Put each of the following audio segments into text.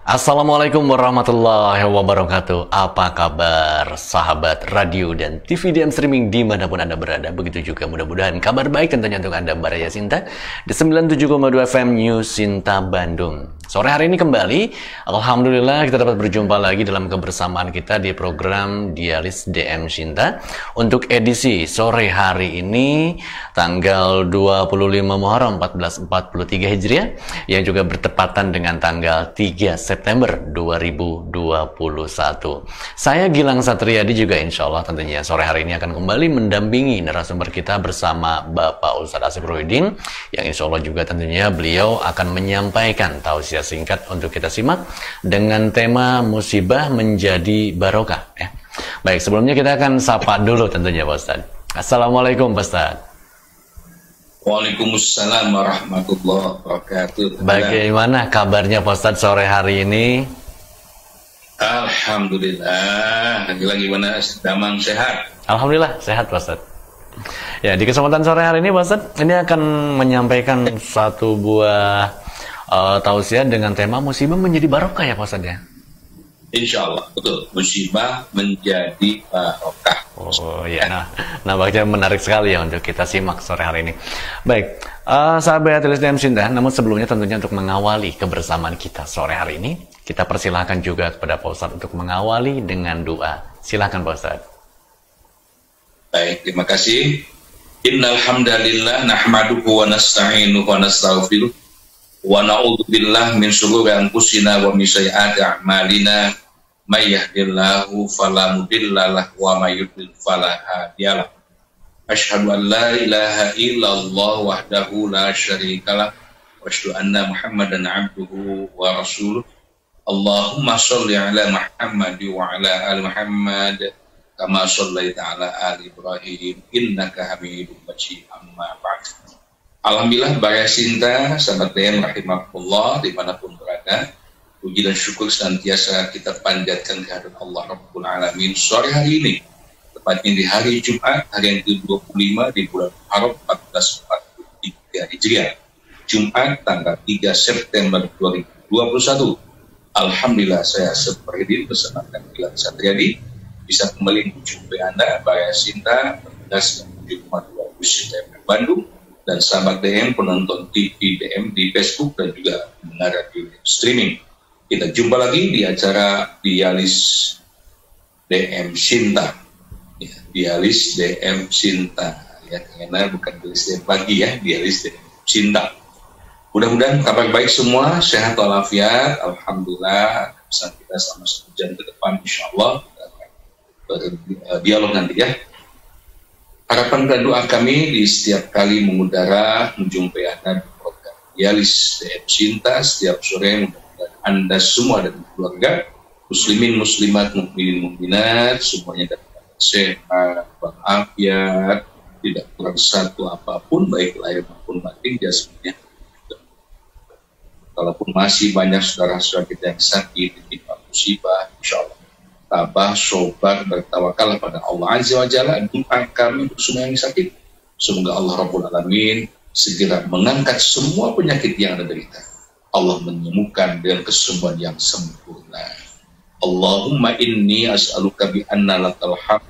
Assalamualaikum warahmatullahi wabarakatuh. Apa kabar sahabat radio dan TV DM streaming dimanapun Anda berada. Begitu juga mudah-mudahan kabar baik tentunya untuk Anda Baraya Sinta di 97,2 FM New Sinta Bandung. Sore hari ini kembali, alhamdulillah kita dapat berjumpa lagi dalam kebersamaan kita di program Dialis DM Sinta untuk edisi sore hari ini tanggal 25 Muharram 1443 Hijriah yang juga bertepatan dengan tanggal 3 September 2021. Saya Gilang Satriadi juga insya Allah tentunya sore hari ini akan kembali mendampingi narasumber kita bersama Bapak Ustadz Asif Rohidin yang insya Allah juga tentunya beliau akan menyampaikan tausiah singkat untuk kita simak dengan tema musibah menjadi barokah ya. Baik, sebelumnya kita akan sapa dulu tentunya Pak Ustadz. Assalamualaikum Pak Ustadz. Waalaikumsalam warahmatullahi wabarakatuh. Bagaimana kabarnya Pak Ustadz sore hari ini? Alhamdulillah. Gimana? Damang sehat? Alhamdulillah sehat Pak Ustadz. Ya, di kesempatan sore hari ini Pak Ustadz ini akan menyampaikan satu buah tausiah dengan tema musibah menjadi barokah ya Pak Ustadz ya? Insya Allah, betul. Musibah menjadi barokah. Oh iya, nah bagian menarik sekali ya untuk kita simak sore hari ini. Baik, sahabat Dialis DM Sinta, namun sebelumnya tentunya untuk mengawali kebersamaan kita sore hari ini, kita persilahkan juga kepada Pak Ustadz untuk mengawali dengan doa. Silakan Pak Ustadz. Baik, terima kasih. Innal hamdalillah nahmaduhu wa nasta'inuhu wa nastaghfiruh wa na'udzu billahi min shururi anfusina wa min sayyiati a'malina may yahdihillahu fala mudhillalah wa may yudlil fala hadiyalah. Asyhadu an la ilaha illallah wahdahu la syarikalah wa asyhadu anna Muhammadan abduhu wa rasuluh. Allahumma shalli ala Muhammad wa ala ali Muhammad kama shallaita ala ali Ibrahim innaka Hamidum Majid. Amma ba'd. Alhamdulillah Baraya Sinta, sahabat DM rahimahullah dimanapun berada, puji dan syukur senantiasa kita panjatkan kehadirat Allah Rabbul Alamin sore hari ini, tepatnya di hari Jumat, hari yang ke-25 di bulan Muharram 1443 Hijriah, Jumat tanggal 3 September 2021. Alhamdulillah saya seperti bersama Gilang Satriadi bisa kembali menjumpai Anda Baraya Sinta 14,2 Sinta Bandung dan sahabat DM penonton TV DM di Facebook dan juga mendengar radio streaming. Kita jumpa lagi di acara Dialis DM Sinta. Ya, Dialis DM Sinta. Ya, karena bukan Dialis DM pagi ya, Dialis DM Sinta. Mudah-mudahan kabar baik semua, sehat walafiat, alhamdulillah. Bisa kita selama 1 jam ke depan insya Allah berdialog nanti ya. Harapan dan doa kami di setiap kali mengudara menjumpai Anda di program Dialis DM Sinta setiap sore, mudah-mudahan Anda semua dan keluarga muslimin muslimat mukminin mukminat semuanya dapat sehat walafiat, tidak kurang satu apapun baik lahir maupun batin jasmani. Kalaupun masih banyak saudara-saudara kita yang sakit ditimpa musibah, insya Allah tabah, sobat, bertawakal pada Allah Azza wa Jalla. Doa kami untuk semua yang sakit, semoga Allah Rabbul Alamin segera mengangkat semua penyakit yang ada derita. Allah menyembuhkan dengan kesembuhan yang sempurna. Allahumma inni as'aluka bi anna lakal hamd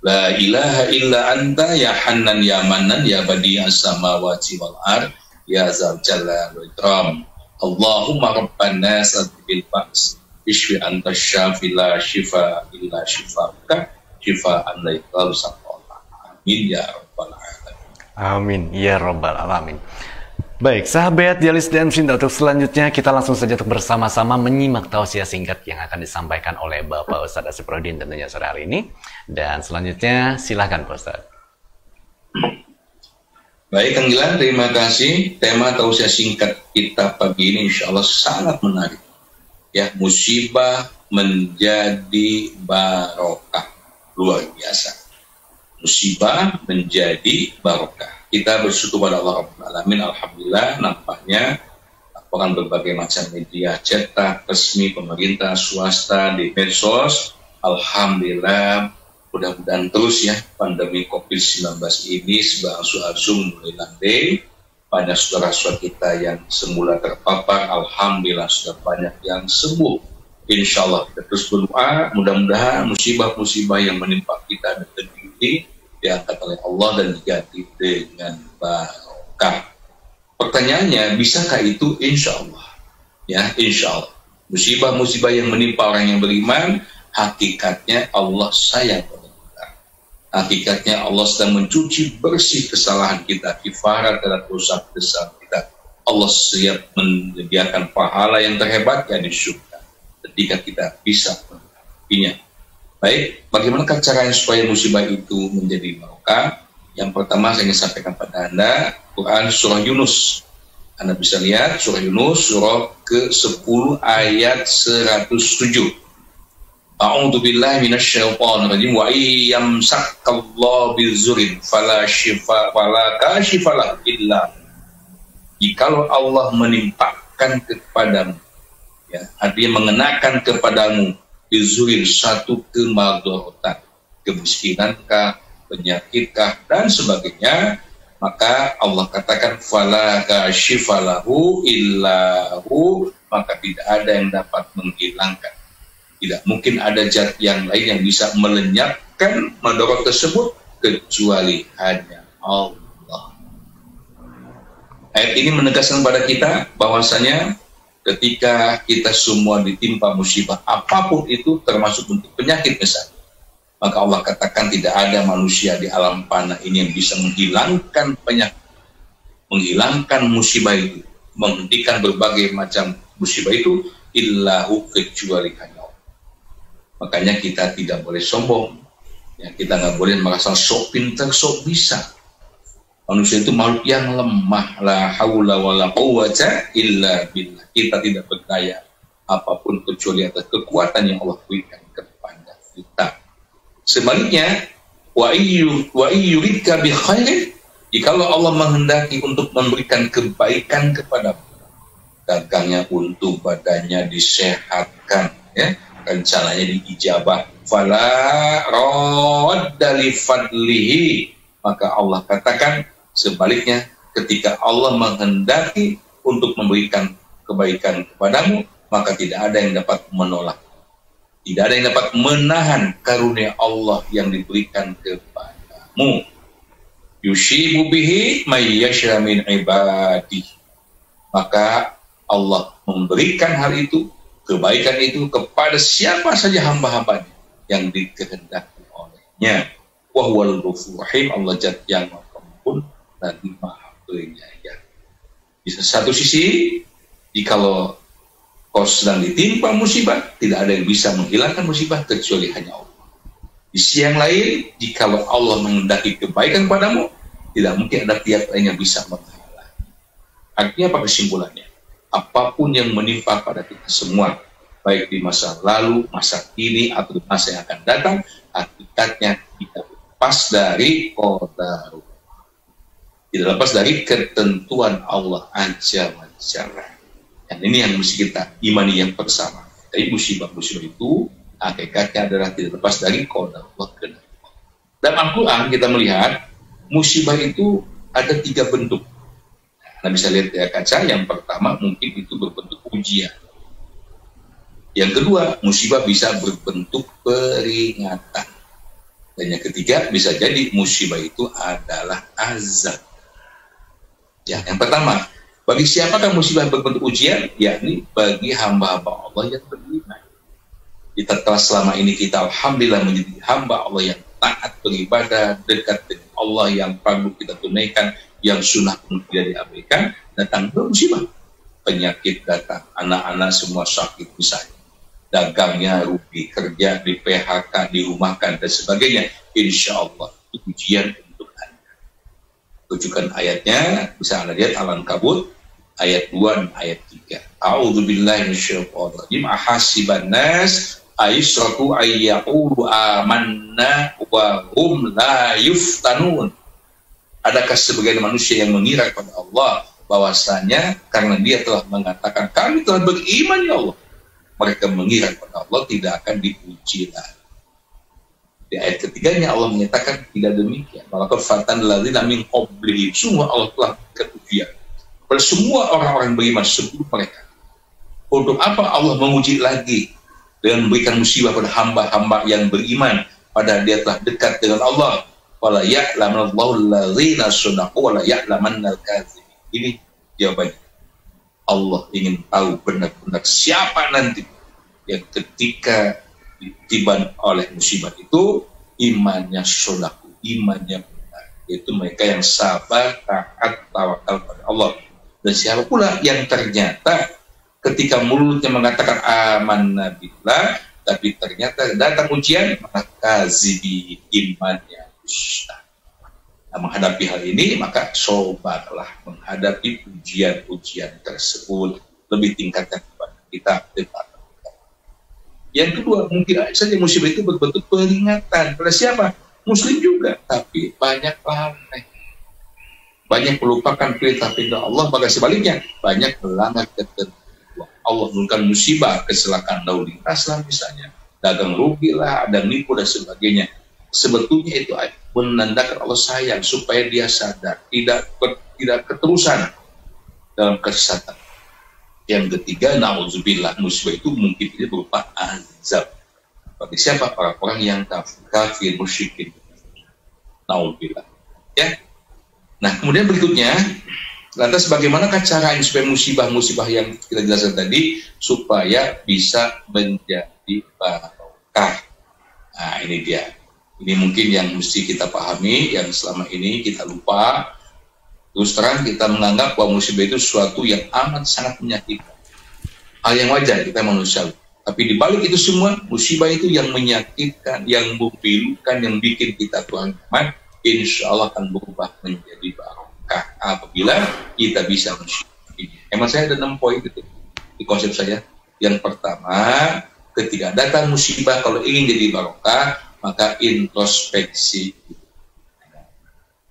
la ilaha illa anta ya hannan ya mannan ya badi'as samawati wal ard ya zal jalal wal ikram. Allahumma rabbana sadbil ba's Ishfi anta syafi la shifa illa shifa'uka shifa'an la iqal saqallah. Amin ya rabbal alamin. Amin ya rabbal alamin. Baik, sahabat Dialis DM Sinta, untuk selanjutnya kita langsung saja untuk bersama-sama menyimak tausiah singkat yang akan disampaikan oleh Bapak Ustadz Asif Rohidin tentunya sore hari ini. Dan selanjutnya silakan Pak Ustadz. Baik Kang Gilang, terima kasih. Tema tausiah singkat kita pagi ini insya Allah sangat menarik. Ya, musibah menjadi barokah. Luar biasa. Musibah menjadi barokah. Kita bersyukur pada Allah Rabbul Alamin. Alhamdulillah nampaknya laporan berbagai macam media cetak, resmi, pemerintah, swasta, di medsos. Alhamdulillah mudah-mudahan terus ya pandemi COVID-19 ini seberangsur-angsur mulai landai Banyak saudara-saudara kita yang semula terpapar, alhamdulillah sudah banyak yang sembuh. Insya Allah kita terus berdoa, mudah-mudahan musibah-musibah yang menimpa kita dan ini diangkat oleh Allah dan diganti dengan barokah. Pertanyaannya, bisakah itu? Insya Allah. Ya, insya Allah. Musibah-musibah yang menimpa orang yang beriman, hakikatnya Allah sayang pada kita. Hakikatnya Allah sedang mencuci bersih kesalahan kita, kifarat terhadap dosa besar kita. Allah siap menyediakan pahala yang terhebat yang di surga ketika kita bisa menghadapinya. Baik, bagaimana caranya supaya musibah itu menjadi barokah? Yang pertama saya ingin sampaikan pada Anda, Quran Surah Yunus. Anda bisa lihat Surah Yunus, surah ke-10 ayat 107. A'udzu billahi minasyaitonir rajim wa iyyamsakallahu bizurin fala kashifa illa. Jikalau Allah menimpakan kepadamu, ya, artinya mengenakan kepadamu bizurin satu kemadharatan, kemiskinanKah, penyakitkah dan sebagainya, maka Allah katakan fala kashifalahu illahu, maka tidak ada yang dapat menghilangkan. Tidak mungkin ada zat yang lain yang bisa melenyapkan madarat tersebut kecuali hanya Allah. Ayat ini menegaskan kepada kita bahwasanya ketika kita semua ditimpa musibah apapun itu, termasuk bentuk penyakit misalnya, maka Allah katakan tidak ada manusia di alam fana ini yang bisa menghilangkan penyakit, menghilangkan musibah itu, menghentikan berbagai macam musibah itu, illahu, kecuali hanya Allah. Makanya kita tidak boleh sombong, ya, kita nggak boleh merasa sok pintar, sok bisa. Manusia itu makhluk yang lemah, la haula wala quwwata illa billah. Kita tidak berdaya apapun kecuali atas kekuatan yang Allah berikan kepada kita. Sebaliknya, wa iyyuridka bi khairin, jikalau Allah menghendaki untuk memberikan kebaikan kepada dagangnya, untung badannya disehatkan, ya, rencananya diijabah, fala radda li fadlihi, maka Allah katakan sebaliknya, ketika Allah menghendaki untuk memberikan kebaikan kepadamu, maka tidak ada yang dapat menolak. Tidak ada yang dapat menahan karunia Allah yang diberikan kepadamu. Yushibu bihi may yasha min ibadihi. Maka Allah memberikan hal itu, kebaikan itu kepada siapa saja hamba-hambanya yang dikehendaki olehnya. Wa huwal ghafurur rahim, Allah zat yang Maha Pengampun dan Maha Penyayang. Di satu sisi, jikalau kau sedang ditimpa musibah, tidak ada yang bisa menghilangkan musibah kecuali hanya Allah. Di sisi yang lain, jikalau Allah menghendaki kebaikan padamu, tidak mungkin ada pihak lain yang bisa menghalangi. Artinya apa kesimpulannya? Apapun yang menimpa pada kita semua, baik di masa lalu, masa kini, atau masa yang akan datang, hakikatnya kita lepas dari qadarullah. Tidak lepas dari ketentuan Allah azza wa jalla. Dan ini yang mesti kita imani yang bersama. Tapi musibah-musibah itu hakikatnya adalah tidak lepas dari qadarullah. Dalam Al-Quran kita melihat musibah itu ada 3 bentuk. Anda bisa lihat di kaca, yang pertama mungkin itu berbentuk ujian. Yang kedua, musibah bisa berbentuk peringatan. Dan yang ketiga, bisa jadi musibah itu adalah azab. Ya, yang pertama, bagi siapakah musibah berbentuk ujian? Yakni bagi hamba-hamba Allah yang beriman. Kita telah selama ini kita alhamdulillah menjadi hamba Allah yang taat beribadah, dekat dengan Allah, yang perlu kita tunaikan, yang sunnah pun tidak diabaikan, datang musibah. Penyakit datang, anak-anak semua sakit misalnya, dagangnya rugi, kerja di PHK, dirumahkan dan sebagainya. Insya Allah itu ujian untuk Anda. Rujukan ayatnya bisa Anda lihat Al-Ankabut ayat 2 dan ayat 3. A'udzubillahi minasyaitonir rajim. Ahasiban nas ayyusraku ayyaqulu amanna wa hum la yuftanun. Adakah sebagian manusia yang mengira kepada Allah bahwasanya karena dia telah mengatakan kami telah beriman ya Allah, mereka mengira kepada Allah tidak akan diuji lagi. Di ayat ketiganya Allah menyatakan tidak demikian. Walaqad fatanna alladziina min qablihim, sungguh Allah telah berikan ujian Semua orang-orang beriman sebelum mereka. Untuk apa Allah menguji lagi dengan memberikan musibah pada hamba-hamba yang beriman, pada dia telah dekat dengan Allah. Wala ya'lamanallahu allazina shadaqu wala ya'lamannal kadzibin. Ini jawabannya. Allah ingin tahu benar-benar siapa nanti yang ketika ditiban oleh musibah itu imannya shadaqu, imannya benar, yaitu mereka yang sabar, taat, tawakal pada Allah. Dan siapa pula yang ternyata ketika mulutnya mengatakan amanna billah, tapi ternyata datang ujian, maka zibi imannya dusta. Nah, menghadapi hal ini, maka sobatlah menghadapi ujian-ujian tersebut, lebih tingkatkan kepada kita. Yang kedua, mungkin saja musibah itu betul-betul peringatan pada siapa? Muslim juga, tapi banyak lalai, banyak melupakan perintah-perintah Allah, maka sebaliknya banyak melanggar ketentuan Allah. Menurunkan musibah, kecelakaan lalu lintas lah misalnya, dagang rugi lah, ada nipu dan sebagainya. Sebetulnya itu menandakan Allah sayang supaya dia sadar, tidak keterusan dalam kesesatan. Yang ketiga, na'udzubillah, musibah itu mungkin ini berupa azab bagi siapa? Orang-orang yang kafir, musyrikin. Na'udzubillah. Ya. Nah, kemudian berikutnya, lantas bagaimanakah caranya supaya musibah-musibah yang kita jelaskan tadi supaya bisa menjadi barokah? Nah, ini dia. Ini mungkin yang mesti kita pahami, yang selama ini kita lupa. Terus terang kita menganggap bahwa musibah itu sesuatu yang amat sangat menyakitkan. Hal yang wajar, kita manusia. Tapi di balik itu semua, musibah itu yang menyakitkan, yang memilukan, yang bikin kita kurang nyaman, insya Allah akan berubah menjadi barokah apabila kita bisa musibah ini. Emang saya ada 6 poin itu di konsep saya. Yang pertama, ketika datang musibah, kalau ingin jadi barokah, maka introspeksi.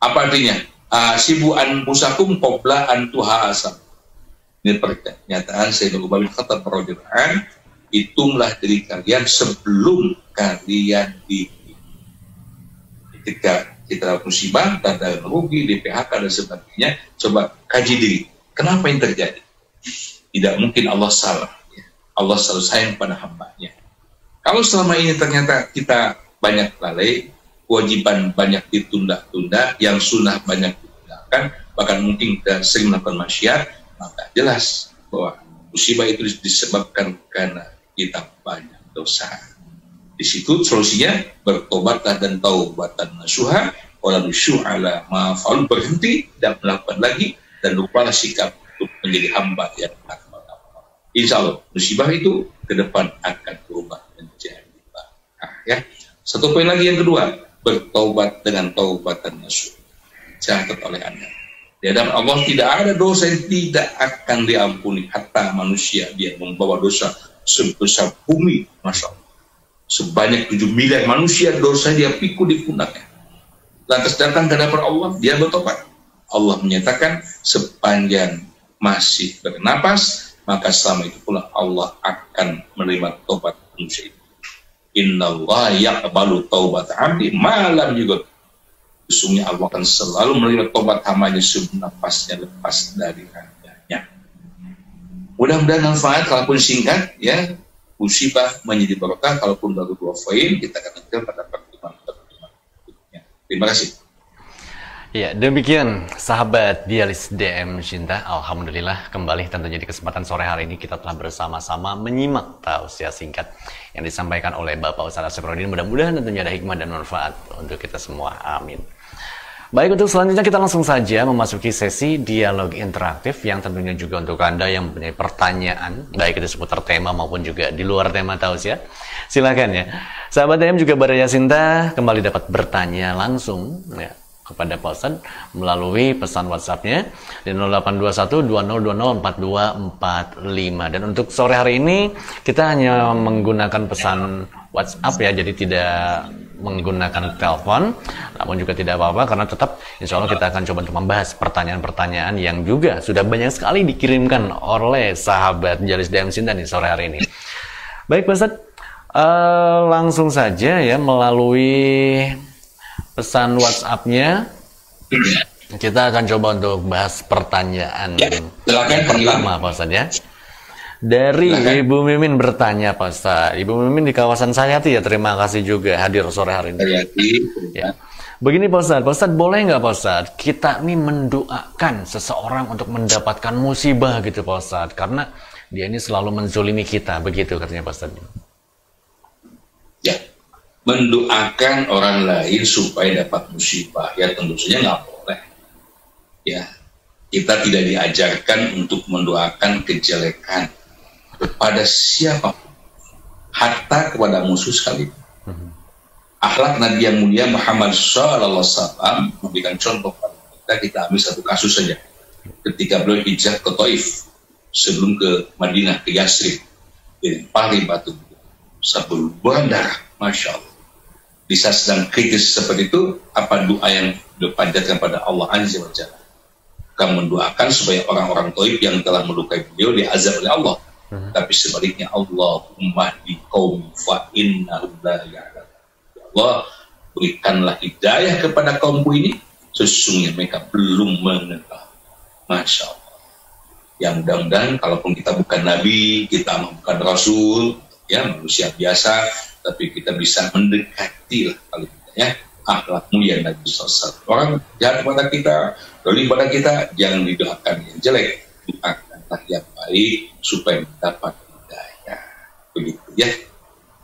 Apa artinya? Asibu anfusakum qabla an tuhasab. Ini pernyataan Sayyidina Umar bin Khattab radhiyallahu anhu, hitunglah diri kalian sebelum kalian ketika kita musibah, ada rugi, di PHK dan sebagainya, coba kaji diri. Kenapa yang terjadi? Tidak mungkin Allah salah. Allah selalu sayang pada hambanya. Kalau selama ini ternyata kita banyak lalai, kewajiban banyak ditunda-tunda, yang sunnah banyak ditinggalkan, bahkan mungkin kita sering melakukan maksiat, maka jelas bahwa musibah itu disebabkan karena kita banyak dosa. Di situ solusinya bertobatlah dan taubatan nasuha, wala nusyu'ala ma'afal, berhenti, tidak melakukan lagi, dan lupalah sikap untuk menjadi hamba yang taat. Insya Allah musibah itu ke depan akan berubah menjadi barokah. Ya. Satu poin lagi yang kedua, bertaubat dengan taubatan nasuh. Catat oleh Anda. Di hadapan Allah tidak ada dosa yang tidak akan diampuni. Hatta manusia dia membawa dosa sebesar bumi, Masya Allah. Sebanyak 7 miliar manusia dosa dia pikul di pundaknya. Lantas datang ke hadapan Allah, dia bertobat. Allah menyatakan sepanjang masih bernapas, maka selama itu pula Allah akan menerima tobat manusia itu. Innallaha yaqbalu taubat 'abdi ma lam yughfar. Sesungguhnya Allah akan selalu menerima tobat hambanya sebelum napasnya lepas dari hambanya. Mudah-mudahan manfaat, kalaupun singkat, ya, musibah menjadi barokah. Kalaupun baru 2 poin, kita akan lanjutkan pada pertemuan berikutnya. Terima kasih. Ya, demikian sahabat Dialis DM Cinta. Alhamdulillah kembali tentunya di kesempatan sore hari ini kita telah bersama-sama menyimak tausiah singkat yang disampaikan oleh Bapak Ustaz Aseprodin. Mudah-mudahan tentunya ada hikmah dan manfaat untuk kita semua. Amin. Baik, untuk selanjutnya kita langsung saja memasuki sesi dialog interaktif yang tentunya juga untuk Anda yang mempunyai pertanyaan, baik itu seputar tema maupun juga di luar tema tausiah. Silakan ya. Sahabat DM juga Baraya Sinta kembali dapat bertanya langsung ya kepada Pak Ustaz melalui pesan WhatsApp-nya di 082120204245. Dan untuk sore hari ini kita hanya menggunakan pesan WhatsApp ya, jadi tidak menggunakan telepon, namun juga tidak apa-apa karena tetap insya Allah kita akan coba untuk membahas pertanyaan-pertanyaan yang juga sudah banyak sekali dikirimkan oleh sahabat Dialis DM Cinta nih sore hari ini. Baik Pak Ustaz, langsung saja ya melalui pesan WhatsApp-nya Kita akan coba untuk bahas pertanyaan Ya, silakan yang pertama, Pak Ustadz ya. Dari Ibu Mimin bertanya, Pak Ustadz. Ibu Mimin di kawasan Sayati ya, terima kasih juga hadir sore hari ini. Sayati. Ya. Begini Pak Ustadz boleh nggak Pak Ustadz, kita nih mendoakan seseorang untuk mendapatkan musibah gitu Pak Ustadz, karena dia ini selalu menzolimi kita, begitu katanya Pak Ustadz. Ya, mendoakan orang lain supaya dapat musibah, ya tentu saja nggak boleh. Ya, kita tidak diajarkan untuk mendoakan kejelekan kepada siapapun, hatta kepada musuh sekalipun. Akhlak Nabi yang mulia Muhammad SAW memberikan contoh pada kita ambil satu kasus saja. Ketika beliau hijrah ke Taif sebelum ke Madinah, ke Yasrib, dilempari batu sampai berdarah, masya Allah. Di saat sedang kritis seperti itu, apa doa yang dipanjatkan pada Allah Azza wa Jalla? Kamu mendoakan supaya orang-orang Taif yang telah melukai beliau diazab oleh Allah. Tapi sebaliknya, Allahumma di qaum fa innahum la ya'lamun. Allah, berikanlah hidayah kepada kaumku ini, sesungguhnya mereka belum mengetahui. Masya Allah. Yang mudah-mudahan kalaupun kita bukan Nabi, kita bukan Rasul, ya manusia biasa, tapi kita bisa mendekati lah kalau kita ya akhlak mulia Nabi SAW. Orang jahat pada kita, dolim pada kita, jangan didoakan yang jelek, doakanlah yang baik supaya mendapat hidayah. Begitu ya.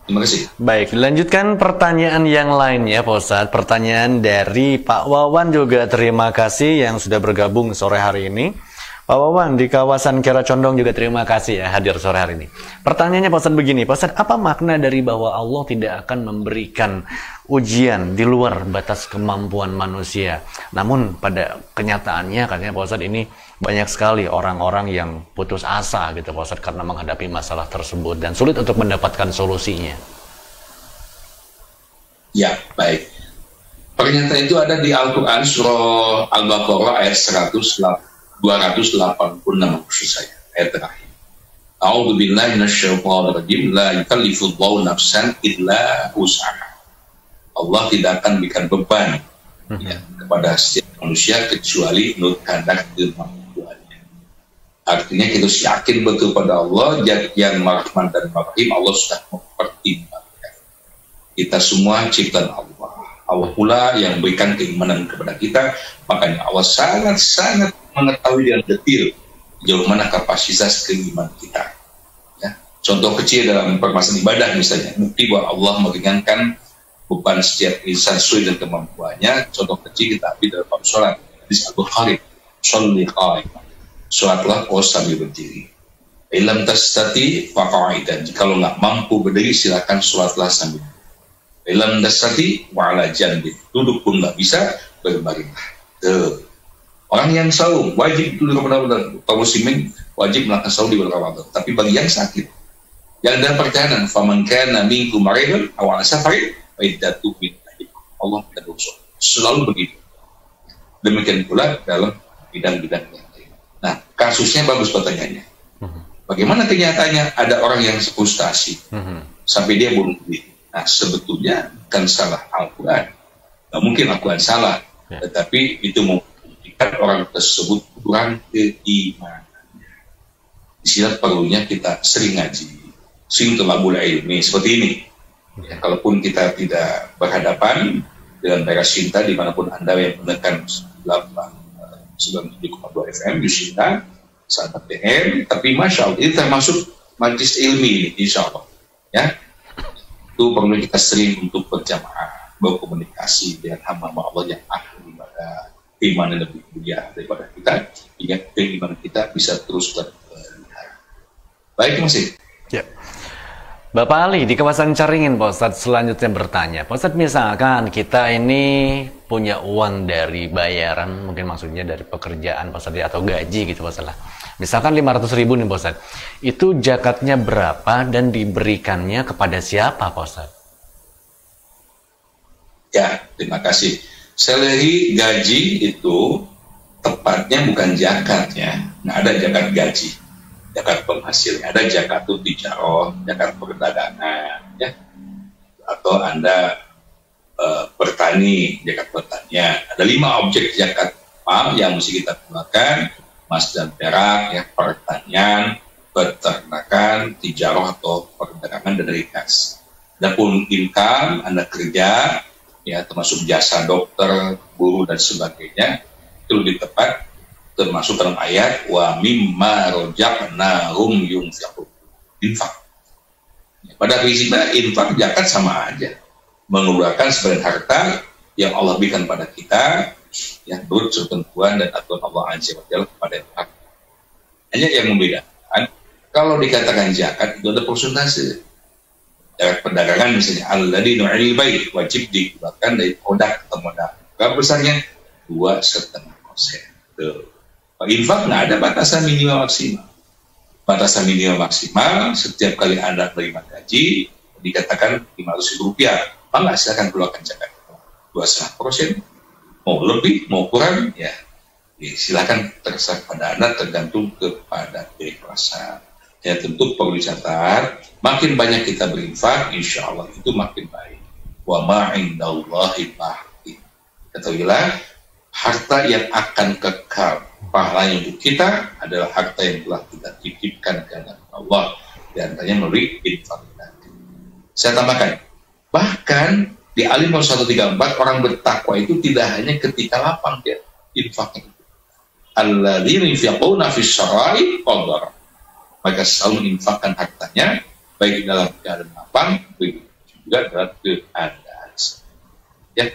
Terima kasih. Baik, dilanjutkan pertanyaan yang lainnya Pak Ustadz. Pertanyaan dari Pak Wawan juga, terima kasih yang sudah bergabung sore hari ini. Pak Wawan di kawasan Kiara Condong juga terima kasih ya hadir sore hari ini. Pertanyaannya Pak Ustadz begini, Pak Ustadz, apa makna dari bahwa Allah tidak akan memberikan ujian di luar batas kemampuan manusia? Namun pada kenyataannya katanya Pak Ustadz ini banyak sekali orang-orang yang putus asa gitu Pak Ustadz karena menghadapi masalah tersebut dan sulit untuk mendapatkan solusinya. Ya, baik. Pernyataan itu ada di Al-Quran surah Al-Baqarah ayat 286 maksud saya, ayat terakhir. A'udzu billahi minasyaitonir rajim, la yukallifullahu nafsan illa wus'aha. Allah tidak akan berikan beban ya, kepada setiap manusia kecuali menurut kehendak kemampuannya. Artinya kita yakin betul pada Allah, yang Rahman dan Rahim. Allah sudah mempertimbangkan kita semua ciptaan Allah. Allah pula yang berikan keimanan kepada kita, makanya Allah sangat-sangat mengetahui dengan detil jauh mana kapasitas keimanan kita. Ya. Contoh kecil dalam permasalahan ibadah misalnya, bukti bahwa Allah meringankan beban setiap insan sesuai dengan kemampuannya. Contoh kecil kita ambil dalam bab sholat, hadis Al-Bukhari, sholli qa'iman, sholatlah kau sambil berdiri. Ilam tastati faqa'idan, jikalau nggak mampu berdiri silakan sholatlah sambil. Ilam tastati wa'ala janbi, duduk pun nggak bisa, berbaringlah. Orang yang saum wajib duduk benar-benar, kaum muslimin wajib melakukan saum di bulan Ramadan. Tapi bagi yang sakit, yang dalam perjalanan, faman kana minkum maridun aw ala safarin fa iddatu min ajrikum. Allah tidak dosa. Selalu begitu. Demikian pula dalam bidang-bidang yang lain. Nah, kasusnya bagus pertanyaannya. Bagaimana kenyataannya? Ada orang yang frustasi sampai dia bunuh diri. Nah, sebetulnya kan salah Al-Quran. Nggak mungkin Al-Quran salah, tetapi itu membuktikan orang tersebut kurang keimanannya. Di sini perlunya kita sering ngaji, sering tolabul ilmi seperti ini. Ya, kalaupun kita tidak berhadapan dengan daerah Sinta dimanapun Anda yang menekan 97,2 FM di Sinta, sahabat TM, tapi Masya Allah, ini termasuk majlis ilmi, insya Allah. Ya, itu perlu kita sering untuk berjamaah, berkomunikasi dengan hamba-hamba Allah yang ahli ibadah, keimanan lebih mulia daripada kita, hingga keimanan kita bisa terus berlihat. Baik, masih. Ya. Bapak Ali di kawasan Caringin, Pak Ustadz selanjutnya bertanya, Pak Ustadz misalkan kita ini punya uang dari bayaran, mungkin maksudnya dari pekerjaan Pak Ustadz atau gaji gitu Pak Ustadz. Misalkan 500.000 nih Pak Ustadz, itu zakatnya berapa dan diberikannya kepada siapa Pak Ustadz? Ya, terima kasih. Salary gaji itu tepatnya bukan zakat ya, nggak ada zakat gaji. Zakat penghasilnya, ada zakat tijarah, zakat perdagangan, ya, atau Anda bertani, zakat pertanian. Ada 5 objek zakat uang yang mesti kita keluarkan, emas dan perak, ya, pertanian, peternakan, tijarah atau perdagangan dan rikas. Adapun income, Anda kerja, ya, termasuk jasa dokter, guru dan sebagainya, itu lebih tepat termasuk dalam ayat wa mimma rojaknahum yunfiqun, infak. Ya, pada prinsipnya infak zakat sama aja, mengeluarkan sebagian harta yang Allah berikan pada kita, ya, menurut ketentuan dan aturan Allah Azza wa Jalla kepada infak. Hanya yang membedakan, kalau dikatakan zakat itu ada persentase. Zakat perdagangan misalnya alladzina al-bai wajib dikeluarkan dari kodak atau modal. Berapa besarnya? 2,5%. Infak nggak ada batasan minimal maksimal. Batasan minimal maksimal setiap kali Anda menerima gaji dikatakan Rp500.000. Nggak, silakan keluarkan zakat 2,5%. Mau lebih, mau kurang, ya silakan, terserah pada Anda, tergantung kepada keikhlasan. Ya, tentu perlu dicatat, makin banyak kita berinfak, insya Allah itu makin baik. Wa ma'indallahi baqi. Ketahuilah, harta yang akan kekal pahalanya untuk kita adalah harta yang telah kita titipkan ke Allah, dan antaranya melalui infak. Saya tambahkan, bahkan di Al-Imran 134 orang bertakwa itu tidak hanya ketika lapang dia infaknya. Alladzina yunfiquna fis sarai wad dharra. Maka selalu menginfakkan hartanya baik dalam keadaan lapang, baik juga dalam keadaan. Ya,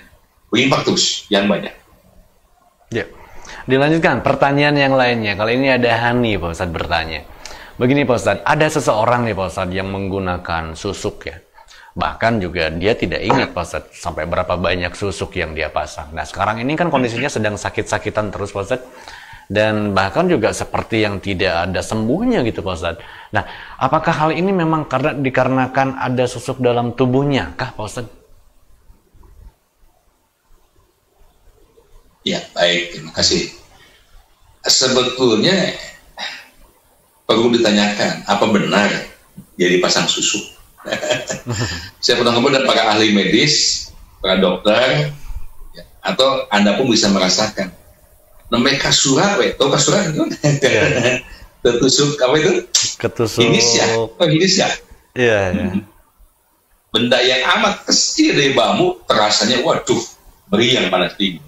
berinfak terus yang banyak. Ya. Dilanjutkan pertanyaan yang lainnya. Kali ini ada Hani, Pak Ustadz, bertanya. Begini Pak Ustadz, ada seseorang nih Pak Ustadz yang menggunakan susuk, ya. Bahkan juga dia tidak ingat Pak Ustadz sampai berapa banyak susuk yang dia pasang. Nah sekarang ini kan kondisinya sedang sakit-sakitan terus Pak Ustadz. Dan bahkan juga seperti yang tidak ada sembuhnya gitu Pak Ustadz. Nah apakah hal ini memang dikarenakan ada susuk dalam tubuhnya kah Pak Ustadz? Ya, baik, terima kasih. Sebetulnya perlu ditanyakan, apa benar dia dipasang susuk? Saya pernah ngobrol dengan para ahli medis, para dokter, ya, atau Anda pun bisa merasakan. Namanya kasura, tahu kasura itu? Ketusuk, apa itu? Ketusuk. Hidis ya? Oh, hidis ya? Iya, iya. Benda yang amat kecil dari bambu, terasanya, waduh, meriang panas tinggi.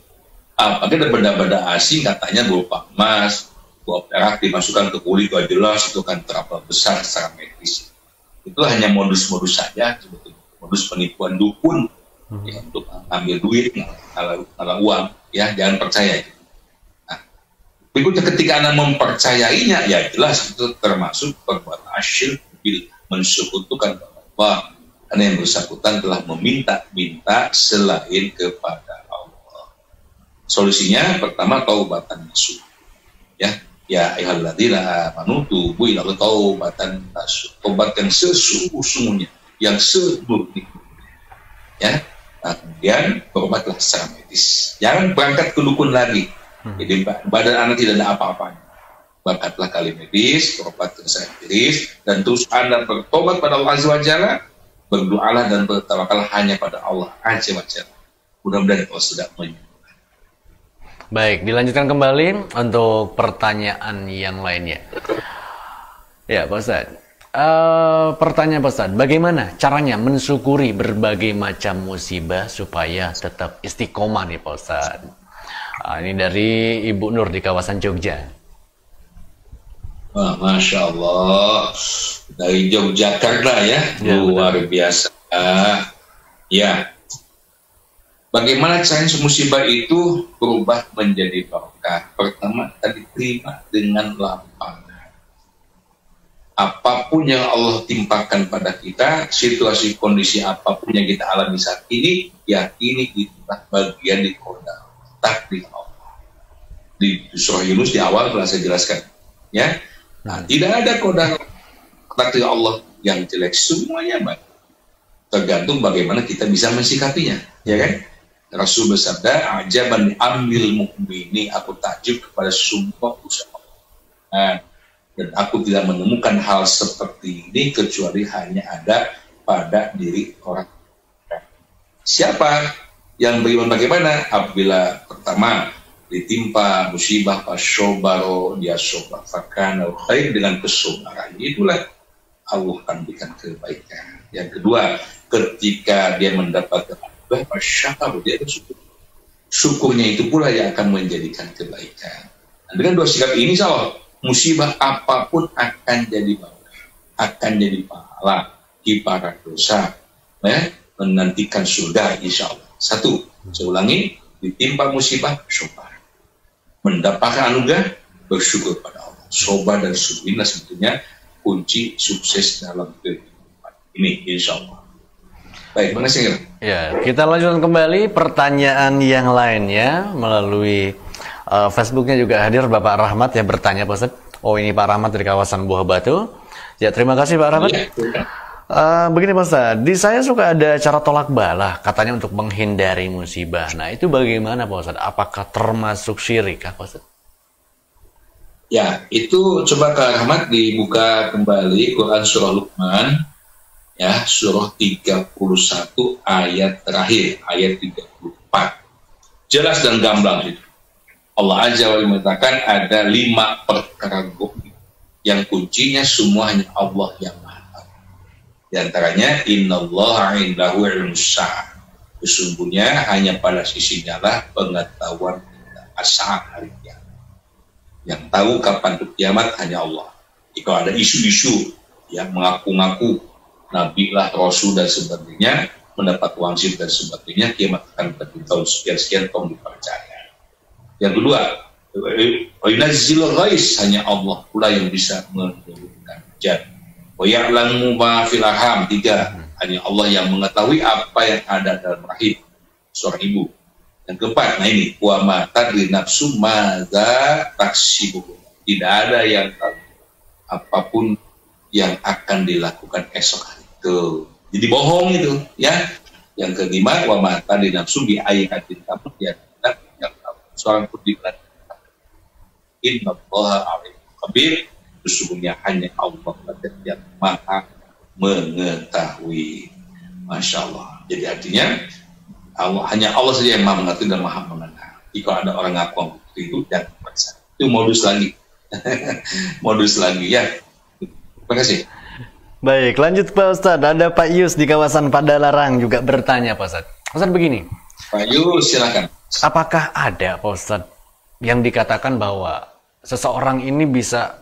Apalagi ada benda-benda asing katanya berupa emas, berupa perak dimasukkan ke kulit, itu jelas itu kan terlalu besar secara medis. Itu hanya modus-modus saja, sebetulnya modus penipuan dukun, ya, untuk ambil duit, ngalah uang, ya jangan percaya itu. Nah, berikutnya ketika Anda mempercayainya, ya jelas itu termasuk perbuatan syirik billah, mensekutukan Allah, karena yang bersangkutan telah meminta-minta selain kepada solusinya pertama taubatan nasuh, ya ayyuhalladzina amanu tubu ila taubatan nasuh, taubat yang sesungguh-sungguhnya, yang semurni, ya. Nah, kemudian berobatlah secara medis, jangan berangkat ke dukun lagi, jadi badan Anda tidak ada apa-apanya, berangkatlah kali medis, berobat secara medis, dan terus Anda bertobat pada Allah Azza wa Jalla, berdoalah dan bertawakal hanya pada Allah Azza wa Jalla. Mudah-mudahan Allah sudah menyembuhkan. Baik, dilanjutkan kembali untuk pertanyaan yang lainnya. Ya, Pak Ustadz. Pertanyaan Pak Ustadz, bagaimana caranya mensyukuri berbagai macam musibah supaya tetap istiqomah nih Pak Ustadz? Ini dari Ibu Nur di kawasan Jogja. Masya Allah, dari Yogyakarta ya, luar biasa. Ya. Bagaimana caranya musibah itu berubah menjadi barokah? Pertama, tadi terima dengan lapang. Apapun yang Allah timpakan pada kita, situasi kondisi apapun yang kita alami saat ini, yakini itulah bagian di qada, takdir Allah. Di surah Yunus di awal telah saya jelaskan, ya. Nah, tidak ada qada takdir Allah yang jelek, semuanya baik. Tergantung bagaimana kita bisa mensikapinya, ya kan? Rasul bersabda, ajaban ambil mukmini, aku takjub kepada semua usaha. Nah, dan aku tidak menemukan hal seperti ini kecuali hanya ada pada diri orang. Siapa yang beriman bagaimana? Apabila pertama ditimpa musibah fasyobaro dia sobar fakana khair, dengan kesobaran itulah Allah akan berikan kebaikan. Yang kedua, ketika dia mendapatkan anugerah fasyakar, dia bersyukur. Syukurnya itu pula yang akan menjadikan kebaikan. Dan dengan dua sikap ini, insya musibah apapun akan jadi berkah, akan jadi pahala, kiparat dosa, menantikan surga insya Allah. Satu, saya ulangi, ditimpa musibah, sobar. Mendapatkan anugerah, bersyukur pada Allah. Sobar dan syukur inilah sebetulnya kunci sukses dalam kehidupan ini, insya Allah. Baik, makasih. Ya, kita lanjutkan kembali pertanyaan yang lainnya melalui Facebooknya juga hadir Bapak Rahmat yang bertanya, Pak Ustadz. Oh, ini Pak Rahmat dari kawasan Buah Batu. Ya, terima kasih Pak Rahmat. Ya. Begini Pak Ustadz, di saya suka ada cara tolak bala, katanya untuk menghindari musibah. Nah, itu bagaimana Pak Ustadz? Apakah termasuk syirik Pak Ustadz? Ya, itu coba Kak Rahmat dibuka kembali Quran Surah Luqman, ya, Surah 31 ayat terakhir, ayat 34. Jelas dan gamblang itu. Allah Azza wa Jalla mengatakan ada 5 perkara goib yang kuncinya semua hanya Allah yang Maha. Di antaranya innallaha indahu ilmus sa'a. Sesungguhnya hanya pada sisinya lah pengetahuan as-sa'a, hari kiamat. Yang tahu kapan itu kiamat hanya Allah. Jika ada isu-isu yang mengaku-ngaku nabi lah, rasul dan sebagainya, mendapat wangsit dan sebagainya, kiamat akan terjadi tahun sekian-sekian tahun dipercaya. Yang kedua, yunazzilul ghais, hanya Allah pula yang bisa menurunkan hujan. Wa ya'lamu ma fil arham, 3, hanya Allah yang mengetahui apa yang ada dalam rahim seorang ibu. Yang keempat, nah ini, wa ma tadri nafsu madza taksibu, tidak ada yang tahu apapun yang akan dilakukan esok hari itu. Jadi bohong itu, ya. Yang kelima, wa ma tadri nafsu bi ayatin tamut, ya, yang tahu seorang pun di bulan. Innallaha alimul khabir, sesungguhnya hanya Allah yang Maha mengetahui. Masya Allah. Jadi artinya Allah, hanya Allah saja yang Maha mengetahui dan Maha mengenal. Jika ada orang ngaku itu, jangan percaya. Itu modus lagi. Modus lagi, ya. Terima kasih. Baik, lanjut Pak Ustadz. Ada Pak Yus di kawasan Padalarang juga bertanya Pak Ustadz. Ustadz begini. Pak Yus, silakan. Apakah ada Pak Ustadz yang dikatakan bahwa seseorang ini bisa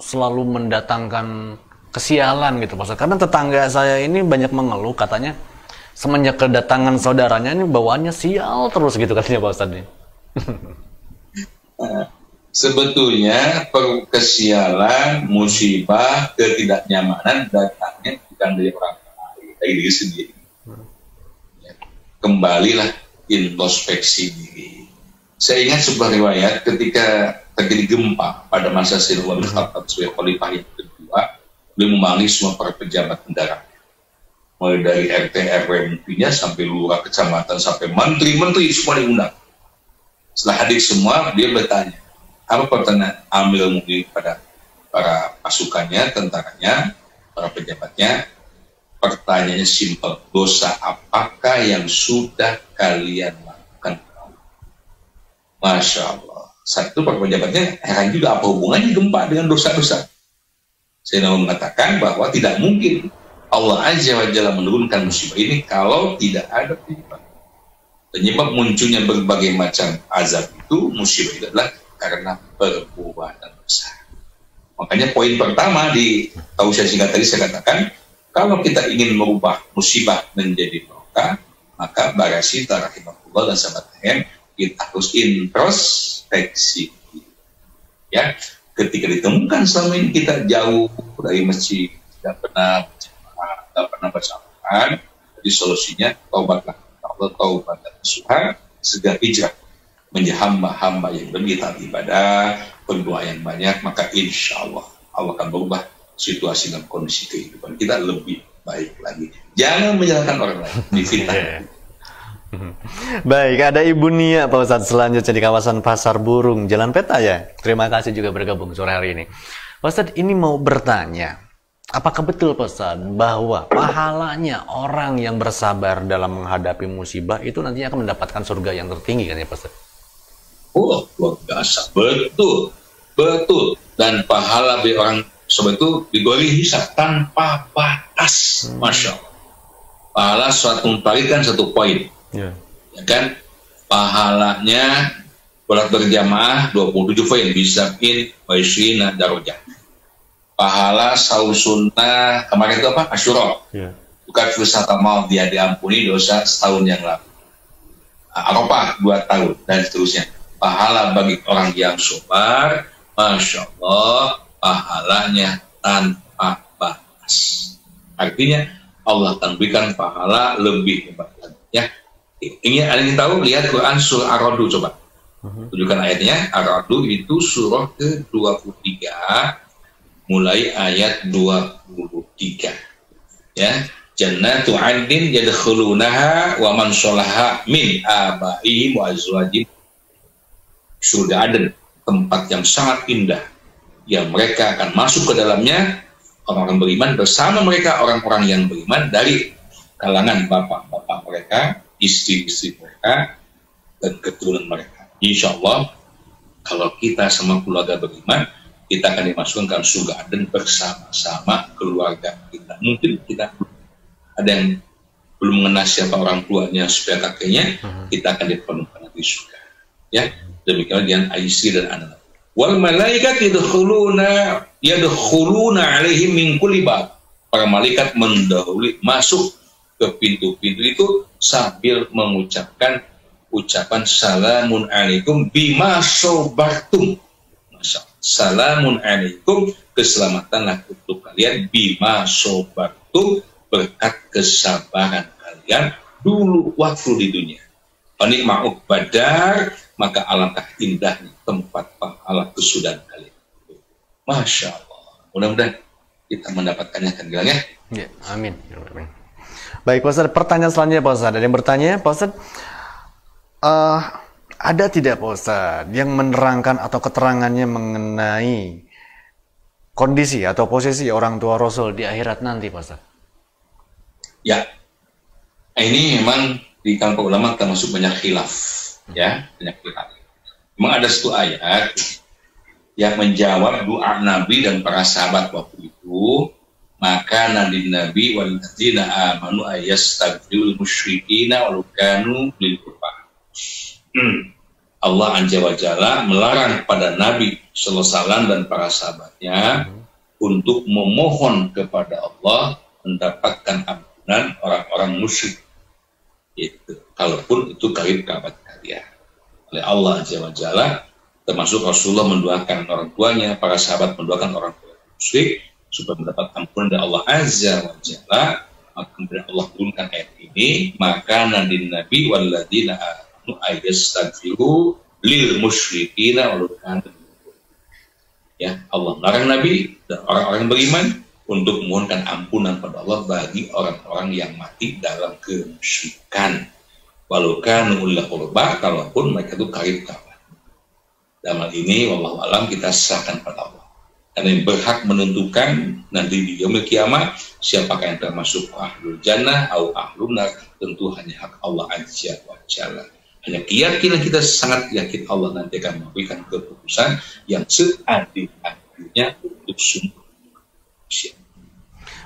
selalu mendatangkan kesialan gitu Pak Ustadz? Karena tetangga saya ini banyak mengeluh, katanya semenjak kedatangan saudaranya ini bawaannya sial terus gitu katanya Pak Ustadz nih. Sebetulnya kesialan, musibah, ketidaknyamanan datangnya bukan dari orang lain, dari diri sendiri. Kembalilah introspeksi diri. Saya ingat sebuah riwayat ketika terjadi gempa pada masa Sayyidina Umar bin Khattab sebagai khalifah yang kedua, beliau memanggil semua para pejabat negara, mulai dari RT RW MP-nya sampai lurah kecamatan sampai menteri-menteri semua diundang. Setelah hadir semua, dia bertanya, apa pertanyaan ambil mungkin pada para pasukannya, tentaranya, para pejabatnya? Pertanyaannya simpel, dosa apakah yang sudah kalian lakukan? Masya Allah. Saat itu para pejabatnya heran juga, apa hubungannya gempa dengan dosa-dosa? Saya mengatakan bahwa tidak mungkin Allah Azza wa Jalla menurunkan musibah ini kalau tidak ada penyebab. Penyebab munculnya berbagai macam azab itu, musibah itu adalah karena perbuatan dosa. Makanya poin pertama di tausiah singkat tadi saya katakan, kalau kita ingin merubah musibah menjadi berkah, maka barasi rahimahullah dan sahabat lain, kita harus introspeksi. Ya, ketika ditemukan selama ini kita jauh dari masjid, tidak pernah berjamaah, tidak pernah bersamaan, jadi solusinya taubatlah. Allah taubat dan nasuha, segera hijrah menjadi hamba-hamba yang lebih taat ibadah, berdoa yang banyak, maka insya Allah Allah akan berubah situasi dan kondisi kehidupan kita lebih baik lagi. Jangan menyalahkan orang lain, difitnah. Baik, ada Ibu Nia Pak Ustadz selanjutnya di kawasan Pasar Burung, Jalan Peta ya. Terima kasih juga bergabung sore hari ini. Pak Ustadz ini mau bertanya, apakah betul Pak Ustadz bahwa pahalanya orang yang bersabar dalam menghadapi musibah itu nantinya akan mendapatkan surga yang tertinggi kan ya Pak Ustadz? Oh, luar biasa. Betul. Betul. Dan pahala bagi orang seperti itu digori hisab tanpa batas. Masya Allah. Pahala suatu pagi kan 1 poin. Ya kan? Pahalanya sholat berjamaah 27 poin. Bisabin wa ishrina darajah. Pahala saum sunnah kemarin itu apa? Asyura. Bukan wisata mau dia diampuni dosa setahun yang lalu. Arafah 2 tahun dan seterusnya. Pahala bagi orang yang sabar, Masya Allah, pahalanya tanpa batas. Artinya Allah akan berikan pahala lebih hebat lagi. Ya, ini ada yang tahu? Lihat Quran surah Ar-Ra'd coba. Tunjukkan ayatnya. Ar-Ra'd itu surah ke-23, mulai ayat 23. Ya, Jannatu 'adnin yadkhulunaha wa man sholaha min abaihim wa azwajihim. Surga Aden, tempat yang sangat indah, yang mereka akan masuk ke dalamnya orang-orang beriman bersama mereka orang-orang yang beriman dari kalangan bapak-bapak mereka, istri-istri mereka, dan keturunan mereka. Insya Allah, kalau kita sama keluarga beriman, kita akan dimasukkan surga Aden bersama-sama keluarga kita. Mungkin kita ada yang belum mengenal siapa orang tuanya, supaya kakeknya, kita akan dipenuhkan di surga. Ya. Demikian dengan Aisyah dan anak. Wal malaikat yadkhuluna 'alaihim min kulli bab. Para malaikat mendahului masuk ke pintu-pintu itu sambil mengucapkan ucapan salamun alaikum bima sabartum. Salamun alaikum, keselamatanlah untuk kalian bima sabartum, berkat kesabaran kalian dulu waktu di dunia. Panikma'u badar, maka alangkah indahnya tempat pahala kesudahan kalian. Masya Allah. Mudah-mudahan kita mendapatkannya kan bilang ya. Ya, amin. Baik Pak Ustadz, pertanyaan selanjutnya Pak Ustadz. Ada yang bertanya, Pak Ustadz, ada tidak Pak Ustadz yang menerangkan atau keterangannya mengenai kondisi atau posisi orang tua Rasul di akhirat nanti Pak Ustadz? Ya, ini memang di kalangan ulama termasuk banyak khilaf, ya, banyak khilaf. Memang ada satu ayat yang menjawab doa Nabi dan para sahabat waktu itu, maka Nabi wal ladzina amanu ayastaghfirul musyrikina walau kanu lil qurba. Allah Azza wa Jalla melarang kepada Nabi sallallahu alaihi wasallam dan para sahabatnya untuk memohon kepada Allah mendapatkan ampunan orang-orang musyrik. Itu, kalaupun itu karib kerabat kalian. Oleh Allah Azza wa Jalla, termasuk Rasulullah mendoakan orang tuanya, para sahabat mendoakan orang tua musyrik supaya mendapat ampunan dari Allah Azza wa Jalla. Maka kemudian Allah turunkan ayat ini, maka Nabi walladzina amanu ayastaghfiru lil musyrikina walau kanu. Ya, Allah melarang Nabi dan orang-orang beriman untuk memohonkan ampunan pada Allah bagi orang-orang yang mati dalam kemusyrikan. Walau kanu ulil qurba, kalaupun mereka itu karib kerabat. Dalam hal ini, wallahu alam, kita serahkan pada Allah. Karena yang berhak menentukan nanti di yaumil kiamat siapakah yang termasuk ahlul jannah atau ahlun nar, tentu hanya hak Allah Azza wa Jalla. Hanya keyakinan kita sangat yakin Allah nanti akan memberikan keputusan yang seadil-adilnya untuk semua.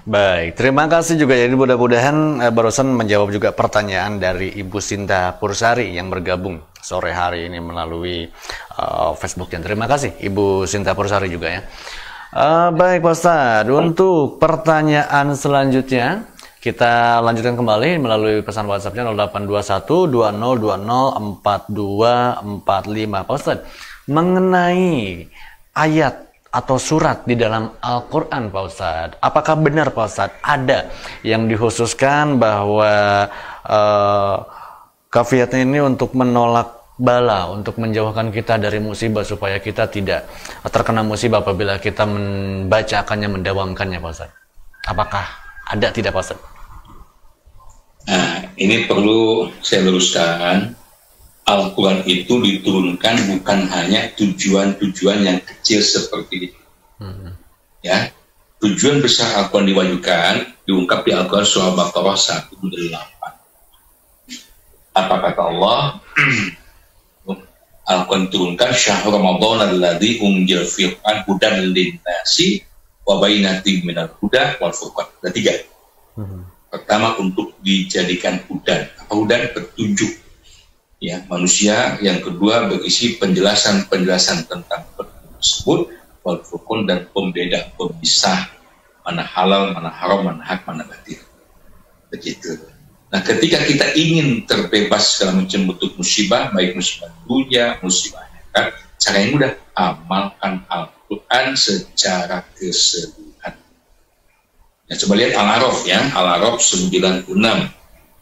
Baik, terima kasih juga. Jadi mudah-mudahan barusan menjawab juga pertanyaan dari Ibu Sinta Pursari yang bergabung sore hari ini melalui Facebook. Dan terima kasih Ibu Sinta Pursari juga ya. Baik Pak Ustadz, untuk pertanyaan selanjutnya kita lanjutkan kembali melalui pesan WhatsApp-nya 0821 2020 4245. Pak Ustadz, mengenai ayat atau surat di dalam Al-Quran Pak Ustadz, apakah benar Pak Ustadz ada yang dikhususkan bahwa kafiatnya ini untuk menolak bala, untuk menjauhkan kita dari musibah supaya kita tidak terkena musibah apabila kita membacakannya, mendawamkannya Pak Ustadz? Apakah ada tidak Pak Ustadz? Nah, ini perlu saya luruskan. Al-Quran itu diturunkan bukan hanya tujuan-tujuan yang kecil seperti itu. Ya, tujuan besar Al-Quran diwajibkan diungkap di Al-Quran surah Baqarah 108. Apa kata Allah? Al-Quran turunkan syahrul Ramadan alladzi unzila fihi Al-Quran hudan lin-nasi wa bayyinatin minal huda wal furqan. Ada 3. Pertama, untuk dijadikan hudan. Apa hudan? Petunjuk ya manusia. Yang kedua, berisi penjelasan tentang petunjuk tersebut, wal furqan, dan pembeda, pemisah mana halal, mana haram, mana hak, mana batil. Begitu. Nah, ketika kita ingin terbebas segala macam bentuk musibah, baik musibah dunia, musibah akhirat, cara yang mudah, amalkan Al-Quran secara keseluruhan. Nah, coba lihat Al-A'raf ya, Al-A'raf 96.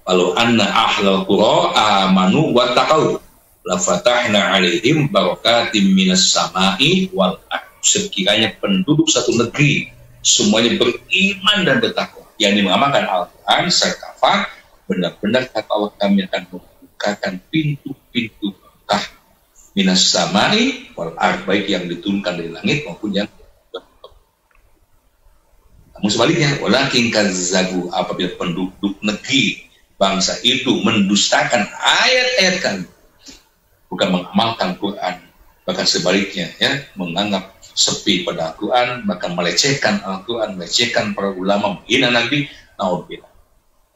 Walau anna ahlal qura amanu wa taqaw la fatahna alaihim barakatim minas sama'i wal ardh. Sekiranya penduduk satu negeri semuanya beriman dan bertakwa, yang mengamalkan Al-Quran serta kafar, benar-benar kata Allah, kami akan membukakan pintu-pintu berkah minas samai wal ardh, baik yang diturunkan dari langit maupun yang namun sebaliknya, walakin kazzabu, apabila penduduk negeri bangsa itu mendustakan ayat-ayat kami, bukan mengamalkan Quran, bahkan sebaliknya ya, menganggap sepi pada Al-Quran, bahkan melecehkan Al-Quran, melecehkan para ulama, menghina Nabi, naudzubillah.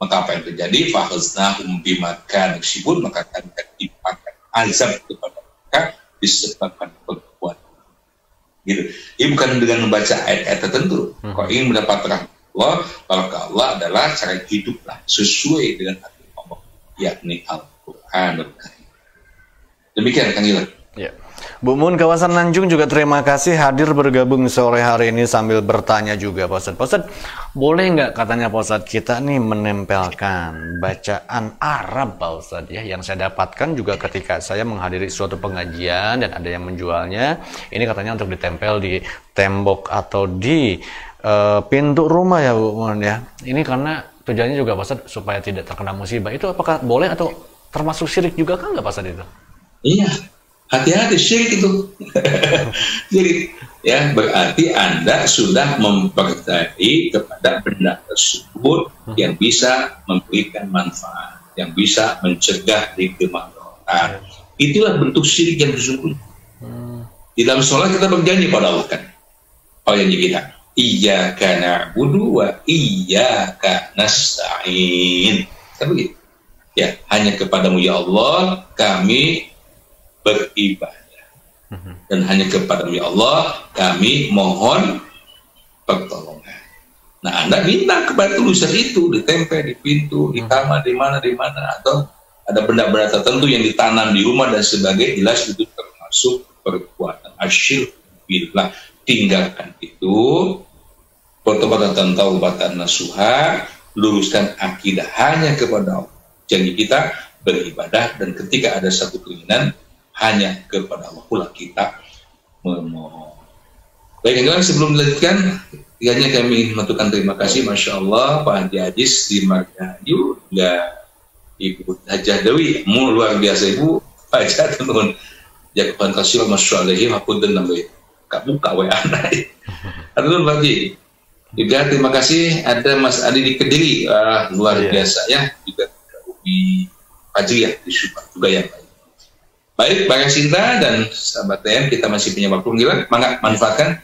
Maka apa yang terjadi? Fakhaznahum bima kanu yaksibun, maka kami akan timpakan azab kepada mereka disebabkan perbuatan. Gitu. Ini bukan dengan membaca ayat-ayat tertentu. Kalau ingin mendapat rahmat Allah, maka Allah adalah cara hiduplah sesuai dengan agama Allah, yakni Al-Quran. Demikian Kang Gilang. Ya. Bu Mun kawasan Nanjung juga terima kasih hadir bergabung sore hari ini sambil bertanya juga Pak Ustadz. Pak Ustadz, boleh nggak katanya Pak Ustadz kita nih menempelkan bacaan Arab Pak Ustadz ya, yang saya dapatkan juga ketika saya menghadiri suatu pengajian dan ada yang menjualnya. Ini katanya untuk ditempel di tembok atau di pintu rumah ya Bu Mun ya. Ini karena tujuannya juga Pak Ustadz supaya tidak terkena musibah. Itu apakah boleh atau termasuk syirik juga kan nggak Pak Ustadz itu? Iya. Hati-hati, syirik itu. Syirik ya, berarti Anda sudah mempercayai kepada benda tersebut yang bisa memberikan manfaat, yang bisa mencegah dari kemaksiatan. Itulah bentuk syirik yang sesungguhnya. Di dalam sholat kita berjanji pada Allah kan, oh janji kita, iyyaka na'budu wa iyyaka nasta'in. Kan begitu. Ya, hanya kepadamu ya Allah kami beribadah, dan hanya kepada ya Allah kami mohon pertolongan. Nah, Anda minta kepada tulisan itu ditempel di pintu, di kamar, di mana, atau ada benda-benda tertentu yang ditanam di rumah dan sebagainya, jelas itu termasuk perbuatan asyirk billah. Tinggalkan itu, pertobatan taubatan nasuha, luruskan akidah hanya kepada Allah. Janji kita beribadah, dan ketika ada satu keinginan hanya kepada Allah pula kita memohon. Baik, yang sebelum dilanjutkan, tiganya kami mengucapkan terima kasih, Masya Allah, Pak Haji Ajis di Margahayu, ya Ibu Hajah Dewi, luar biasa Ibu, Pak Hajah teman, Jakuban kasih Masya Allah, aku dan namanya Kak Buka WA naik. Aduh Pak Haji, juga terima kasih, ada Mas Adi di Kediri, luar biasa ya, juga di Haji ya, di Subang juga yang baik. Baik, Bang Sinta dan sahabat TM, kita masih punya waktu, gila, manfaatkan.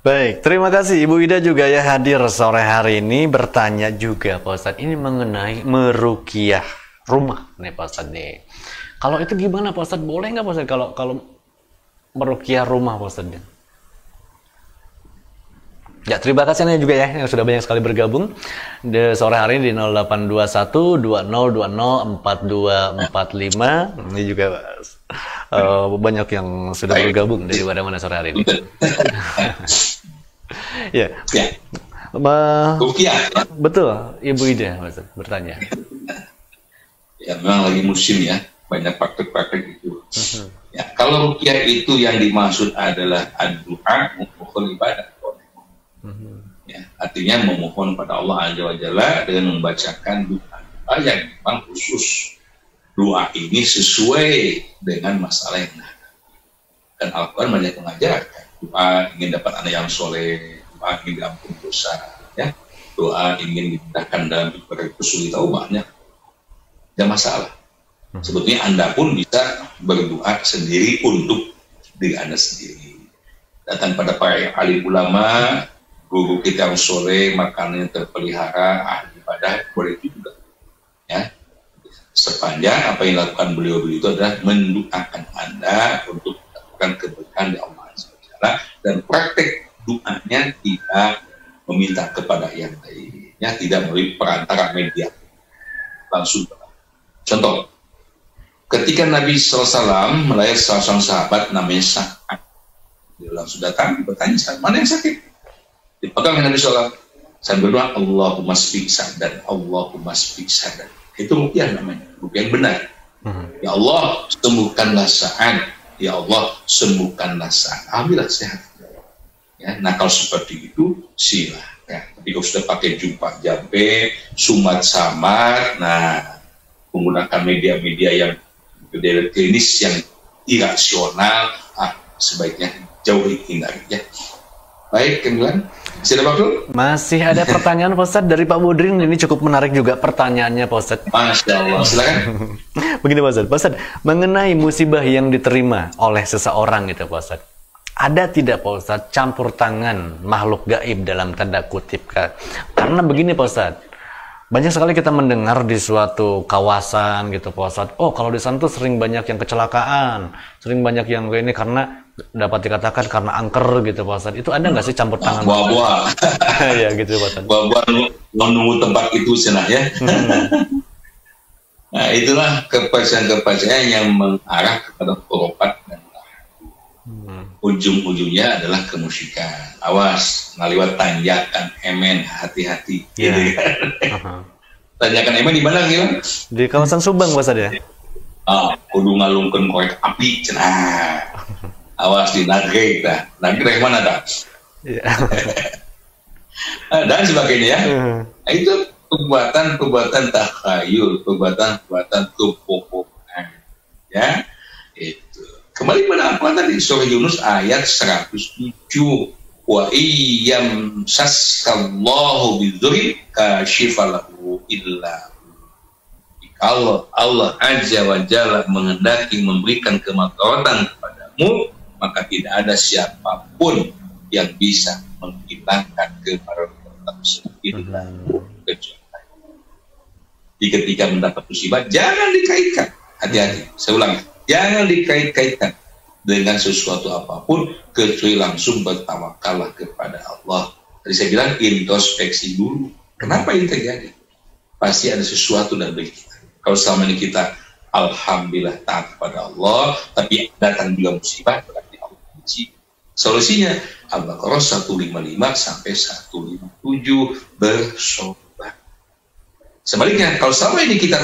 Baik, terima kasih Ibu Ida juga ya hadir sore hari ini bertanya juga Pak Ustadz, ini mengenai meruqyah rumah nih Pak Ustadz nih. Kalau itu gimana Pak Ustadz, boleh nggak Pak Ustadz kalau meruqyah rumah Pak Ustadz? Ya, terima kasih Anda juga ya yang sudah banyak sekali bergabung di sore hari ini di 0821 2020 4245. Ini juga banyak yang sudah bergabung dari mana sore hari ini. Ya. Betul, Ibu Ida bertanya. Ya, memang lagi musim ya, banyak praktek-praktek itu. Ya, kalau ruqyah itu yang dimaksud adalah ad-du'a, memohon ibadah. Ya, artinya memohon pada Allah Azza wa Jalla dengan membacakan doa yang memang khusus. Doa ini sesuai dengan masalah yang ada. Dan Al-Quran banyak mengajarkan doa ingin dapat anak yang soleh, doa ingin diampuni dosa, ya, doa ingin dipindahkan dalam kesulitan banyak. Tidak masalah. Sebetulnya Anda pun bisa berdoa sendiri untuk diri Anda sendiri. Datang pada para alim ulama, guru kita yang soleh, makanannya terpelihara, ahli ibadah, boleh juga. Ya. Sepanjang apa yang dilakukan beliau itu adalah mendoakan Anda untuk mendapatkan keberkahan dari Allah SWT, dan praktek doanya tidak meminta kepada yang lainnya, tidak melalui perantara media, langsung. Contoh, ketika Nabi SAW melayani salah seorang sahabat namanya Sa'ad, dia langsung datang bertanya, mana yang sakit? Dipegang Nabi SAW, saya berdoa, Allahumma shfi Sa'dan, Allahumma shfi Sa'dan. Itu rupiah namanya, rupiah yang benar. Ya Allah, sembuhkanlah Sa'ad. Ya Allah, sembuhkanlah Sa'ad. Alhamdulillah sehat. Ya, nah kalau seperti itu silah. Ya, tapi kalau sudah pakai jumpa jambe, sumat samar, nah menggunakan media-media yang klinis yang irasional, sebaiknya jauhi, hindari ya. Baik, kemudian silakan Pak. Masih ada pertanyaan Pak Ustadz dari Pak Budrin, ini cukup menarik juga pertanyaannya Pak Ustadz. Masya Allah, silakan. Begini Pak Ustadz, mengenai musibah yang diterima oleh seseorang gitu Pak Ustadz, ada tidak Pak Ustadz campur tangan makhluk gaib dalam tanda kutip? Karena begini Pak Ustadz, banyak sekali kita mendengar di suatu kawasan gitu Pak Ustadz, oh kalau di sana tuh sering banyak yang kecelakaan, sering banyak yang ini karena dapat dikatakan karena angker gitu Pak Ustadz. Itu ada nggak sih campur tangan? Buah-buah. Ya gitu Pak Ustadz. Buah-buah menunggu tempat itu senang ya. Nah itulah kepercayaan yang mengarah kepada khurafat dan ujung-ujungnya adalah kemusyrikan. Awas, ngaliwat tanjakan emen, hati-hati. Yeah. Gitu kan. Tanjakan emen di mana gitu? Di kawasan Subang Pak Ustadz ya? Kudu ngalungkeun korek api cenah. Awas di Nagreg dah. Nagreg mana dah? Yeah. Dan sebagainya ya. Nah, itu perbuatan takhayul, perbuatan kebohongan. Ya. Itu. Kembali pada apa tadi? Surah Yunus ayat 107. Wa iyyam saskallahu bidzurri kashifalahu illa. Kalau Allah Azza wa Jalla menghendaki memberikan kemaslahatan kepadamu, maka tidak ada siapapun yang bisa menghilangkan kemaslahatan tersebut. Jadi ketika mendapat musibah, jangan dikaitkan. Hati-hati, saya ulang, jangan dikait-kaitkan dengan sesuatu apapun, kecuali langsung bertawakallah kepada Allah. Tadi saya bilang introspeksi dulu. Kenapa ini terjadi? Pasti ada sesuatu dalam diri kita. Kalau selama ini kita alhamdulillah taat kepada Allah, tapi datang juga musibah, berarti Allah benci. Solusinya Al-Baqarah 155 sampai 157, bersobat. Sebaliknya, kalau selama ini kita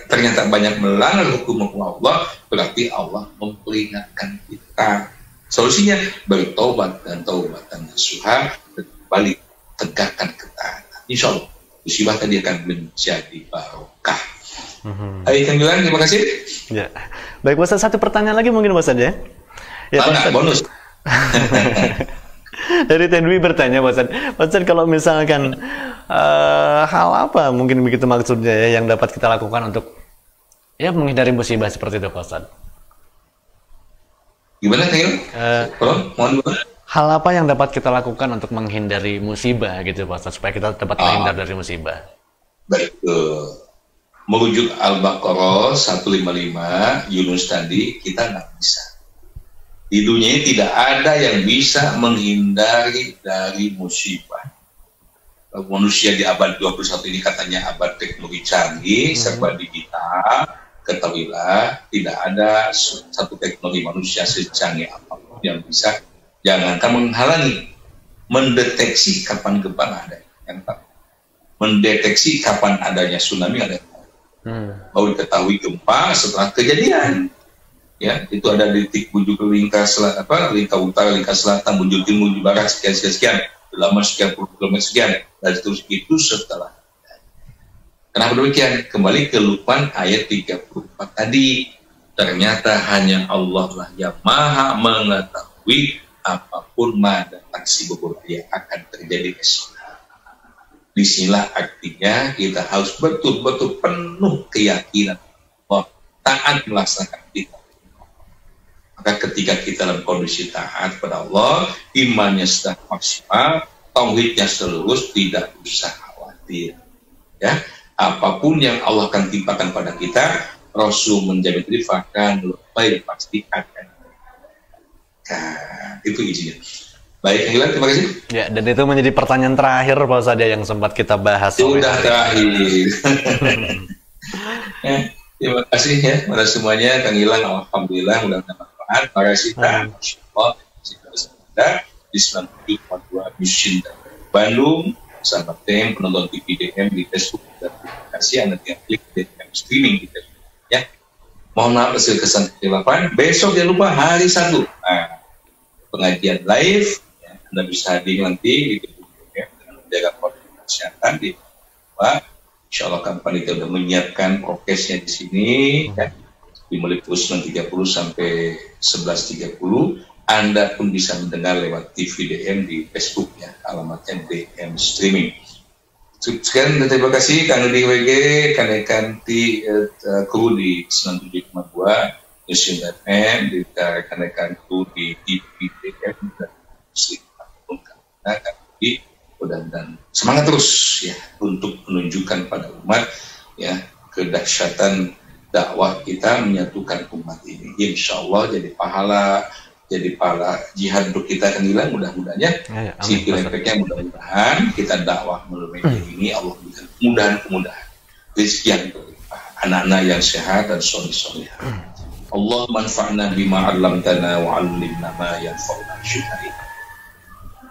ternyata banyak melanggar hukum Allah, berarti Allah memperingatkan kita. Solusinya bertobat dan taubatan nasuha, dan kembali tegakkan ketaatan. Insya Allah musibah tadi akan menjadi barokah. Baik, Kang Gilang, terima kasih. Ya. Baik, Pak Ustadz, satu pertanyaan lagi mungkin Pak Ustadz ya. Ya, Pak bonus. Dari Tenwi bertanya Pak Ustadz, kalau misalkan hal apa mungkin begitu maksudnya ya yang dapat kita lakukan untuk ya menghindari musibah seperti itu Pak Ustadz? Gimana Kang Gilang? Mohon dulu. Hal apa yang dapat kita lakukan untuk menghindari musibah gitu Pak Ustadz, supaya kita dapat terhindar dari musibah? Baik, merujuk Al-Baqarah 155, Yunus tadi, kita nggak bisa. Di dunia ini tidak ada yang bisa menghindari dari musibah. Manusia di abad 21 ini katanya abad teknologi canggih, serba digital, ketahuilah tidak ada satu teknologi manusia secanggih apapun yang bisa, jangankan menghalangi, mendeteksi kapan gempa ada, mendeteksi kapan adanya tsunami ada. Baru diketahui gempa setelah kejadian. Ya, itu ada di titik bujuk lingkar utara, lingkar selatan, bujuk timur, bujuk barat, sekian, lama sekian puluh kilometer sekian, dan terus itu setelah. Kenapa demikian? Kembali ke Luqman ayat 34 tadi. Ternyata hanya Allah lah yang maha mengetahui apapun mada aksi berbahaya akan terjadi esok. Disinilah artinya kita harus betul-betul penuh keyakinan bahwa taat melaksanakan kita. Maka ketika kita dalam kondisi taat kepada Allah, imannya sudah maksimal, tauhidnya selurus, tidak usah khawatir. Ya, apapun yang Allah akan timpakan pada kita, Rasul menjamin diri akan lebih pasti akan. Nah, itu isinya. Baik, Hilang, terima kasih. Ya, dan itu menjadi pertanyaan terakhir Pak Ustadz yang sempat kita bahas. Sudah terakhir. Ya, terima kasih ya pada semuanya. Kang Hilang, alhamdulillah mudah bermanfaat. Terima kasih, Masya Allah. Di 97,2 Mission Bandung, sahabat tim penonton TV DM di Facebook, dan terima kasih Anda yang klik DM streaming di Facebook. Ya, mohon maaf hasil kesan kehilafan. Besok jangan lupa hari Sabtu. Nah, pengajian live. Anda bisa hadir nanti di ya, dengan menjaga protokol kesehatan di bawah. Insya Allah kampanye kita sudah menyiapkan prokesnya di sini ya, di mulai pukul 9.30 sampai 11.30. Anda pun bisa mendengar lewat TV DM di Facebook ya, alamatnya DM streaming. Sekian dan terima kasih Kang Nudi WG, Kang di kru di 97,2 Mission FM, di rekan-rekan kru di TV DM dan musik. Dan semangat terus ya untuk menunjukkan pada umat ya kedahsyatan dakwah kita menyatukan umat ini. Insya Allah jadi pahala jihad untuk kita akan hilang mudah-mudahannya. Sipil efeknya mudah-mudahan kita dakwah melalui media ini Allah berikan kemudahan rezeki yang berlimpah, anak-anak yang sehat dan soleh-soleh. Allah manfa'na bima 'allamtana wa 'allimna ma yanfa'una.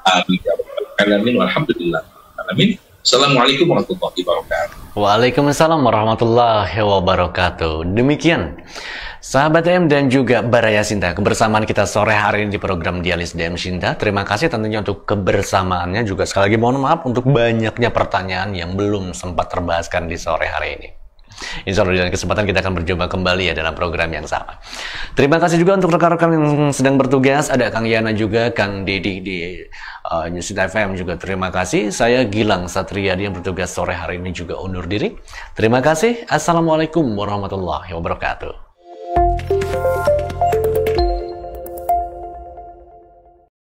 Amin ya rabbal alamin walhamdulillah. Amin. Assalamualaikum warahmatullahi wabarakatuh. Waalaikumsalam warahmatullahi wabarakatuh. Demikian sahabat DM dan juga Baraya Sinta, kebersamaan kita sore hari ini di program Dialis DM Sinta. Terima kasih tentunya untuk kebersamaannya, juga sekali lagi mohon maaf untuk banyaknya pertanyaan yang belum sempat terbahaskan di sore hari ini. Insya Allah dalam kesempatan kita akan berjumpa kembali ya dalam program yang sama. Terima kasih juga untuk rekan-rekan yang sedang bertugas. Ada Kang Yana juga, Kang Didi di News FM juga terima kasih. Saya Gilang Satriadi yang bertugas sore hari ini juga undur diri. Terima kasih. Assalamualaikum warahmatullahi wabarakatuh.